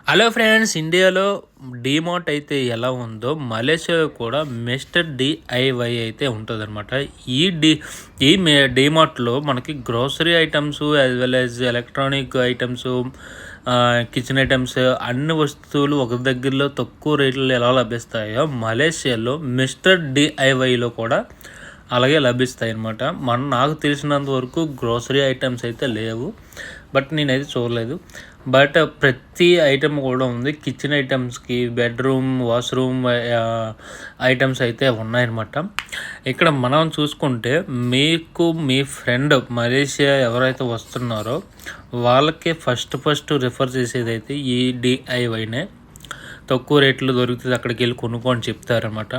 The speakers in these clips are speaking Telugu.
హలో ఫ్రెండ్స్, ఇండియాలో డీమార్ట్ అయితే ఎలా ఉందో మలేషియాలో కూడా మిస్టర్ డిఐవై అయితే ఉంటుందన్నమాట. ఈ డి ఈ డీమార్ట్లో మనకి grocery items as well as electronic items, kitchen items అన్ని వస్తువులు ఒక దగ్గరలో తక్కువ రేట్లలో ఎలా లభిస్తాయో మలేషియాలో మిస్టర్ డిఐవైలో కూడా అలాగే లభిస్తాయి అన్నమాట. నాకు తెలిసినంత వరకు గ్రోసరీ ఐటమ్స్ అయితే లేవు, బట్ నేనైతే చూడలేదు. బట్ ప్రతి ఐటమ్ కూడా ఉంది. కిచెన్ ఐటమ్స్కి బెడ్రూమ్, వాష్రూమ్ ఐటమ్స్ అయితే ఉన్నాయన్నమాట. ఇక్కడ మనం చూసుకుంటే మీకు మీ ఫ్రెండ్ మలేషియా ఎవరైతే వస్తున్నారో వాళ్ళకి ఫస్ట్ రిఫర్ చేసేది అయితే ఈ డిఐవైనే. తక్కువ రేట్లు దొరుకుతుంది, అక్కడికి వెళ్ళి కొనుక్కొని చెప్తారనమాట.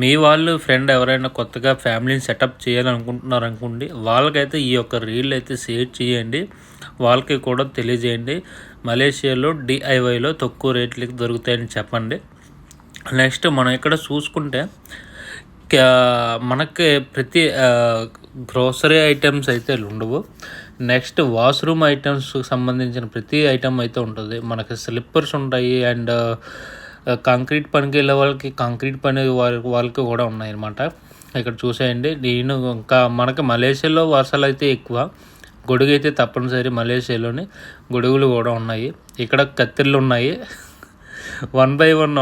మీ వాళ్ళు ఫ్రెండ్ ఎవరైనా కొత్తగా ఫ్యామిలీని సెటప్ చేయాలనుకుంటున్నారు అనుకోండి, వాళ్ళకైతే ఈ యొక్క రీల్ అయితే షేర్ చేయండి, వాళ్ళకి కూడా తెలియజేయండి. మలేషియాలో డిఐవైలో తక్కువ రేట్లకి దొరుకుతాయని చెప్పండి. నెక్స్ట్ మనం ఇక్కడ చూసుకుంటే మనకి ప్రతి గ్రోసరీ ఐటమ్స్ అయితే ఉండవు. నెక్స్ట్ వాష్రూమ్ ఐటమ్స్కి సంబంధించిన ప్రతి ఐటమ్ అయితే ఉంటుంది. మనకి స్లిప్పర్స్ ఉంటాయి, అండ్ కాంక్రీట్ పనికి వెళ్ళే వాళ్ళకి కాంక్రీట్ పని వాళ్ళకి కూడా ఉన్నాయన్నమాట. ఇక్కడ చూసేయండి. నేను ఇంకా మనకి మలేషియాలో వర్షాలు అయితే ఎక్కువ, గొడుగు అయితే తప్పనిసరి. మలేషియాలోని గొడుగులు కూడా ఉన్నాయి. ఇక్కడ కత్తిర్లు ఉన్నాయి. వన్ బై వన్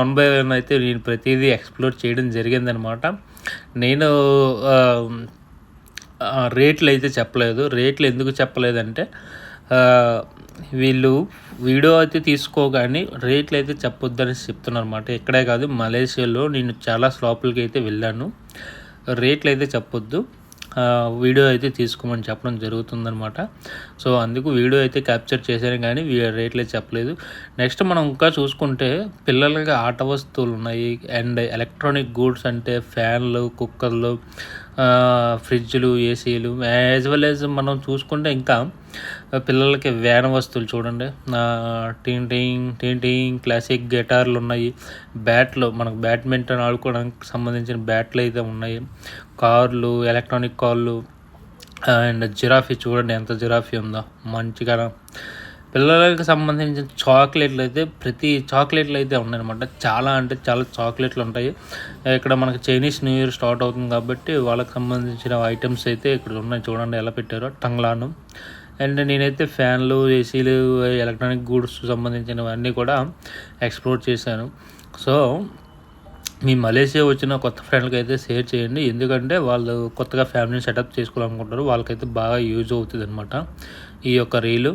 అయితే నేను ప్రతిదీ ఎక్స్ప్లోర్ చేయడం జరిగిందనమాట. నేను రేట్లు అయితే చెప్పలేదు. రేట్లు ఎందుకు చెప్పలేదంటే వీళ్ళు వీడియో అయితే తీసుకోగానే రేట్లు అయితే చెప్పొద్దని చెప్తున్నారు అనమాట. ఇక్కడే కాదు, మలేషియాలో నేను చాలా షాపులకి అయితే వెళ్ళాను. రేట్లు అయితే చెప్పొద్దు, వీడియో అయితే తీసుకోమని చెప్పడం జరుగుతుందనమాట. సో అందుకు వీడియో అయితే క్యాప్చర్ చేశాను, కానీ రేట్లు అయితే చెప్పలేదు. నెక్స్ట్ మనం ఇంకా చూసుకుంటే పిల్లలకి ఆట వస్తువులు ఉన్నాయి, అండ్ ఎలక్ట్రానిక్ గూడ్స్ అంటే ఫ్యాన్లు, కుక్కర్లు, ఫ్రిడ్జ్లు, ఏసీలు, యాజ్ వెల్ యాజ్ మనం చూసుకుంటే ఇంకా పిల్లలకి వ్యాన్ వస్తువులు చూడండి. టీంగ్ క్లాసిక్ గిటార్లు ఉన్నాయి, బ్యాట్లు, మనకు బ్యాడ్మింటన్ ఆడుకోవడానికి సంబంధించిన బ్యాట్లు అయితే ఉన్నాయి, కార్లు, ఎలక్ట్రానిక్ కార్లు, అండ్ జిరాఫీ చూడండి ఎంత జిరాఫీ ఉందో మంచిగా. పిల్లలకి సంబంధించిన చాక్లెట్లు అయితే ప్రతి చాక్లెట్లు అయితే ఉన్నాయన్నమాట. చాలా అంటే చాలా చాక్లెట్లు ఉంటాయి. ఇక్కడ మనకి చైనీస్ న్యూ ఇయర్ స్టార్ట్ అవుతుంది కాబట్టి వాళ్ళకి సంబంధించిన ఐటమ్స్ అయితే ఇక్కడ ఉన్నాయి. చూడండి ఎలా పెట్టారో, టంగ్లాను. అండ్ నేనైతే ఫ్యాన్లు, ఏసీలు, ఎలక్ట్రానిక్ గూడ్స్ సంబంధించినవన్నీ కూడా ఎక్స్ప్లోర్ చేశాను. సో మీ మలేషియా వచ్చిన కొత్త ఫ్రెండ్లకి అయితే షేర్ చేయండి, ఎందుకంటే వాళ్ళు కొత్తగా ఫ్యామిలీని సెటప్ చేసుకోవాలనుకుంటారు, వాళ్ళకైతే బాగా యూజ్ అవుతుంది అనమాట ఈ యొక్క రీలు.